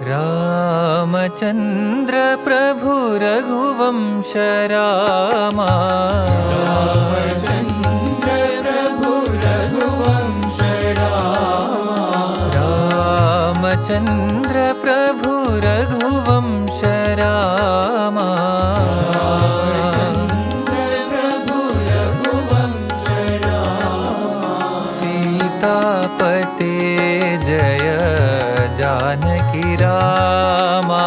रामचन्द्र प्रभु रघुवंश रामा। रामचन्द्र प्रभु रघुवंश रामा। रामचन्द्र प्रभु रघुवंश रामा। रामचन्द्र प्रभु रघुवंश रामा। सीतापते जय जानकी रामा।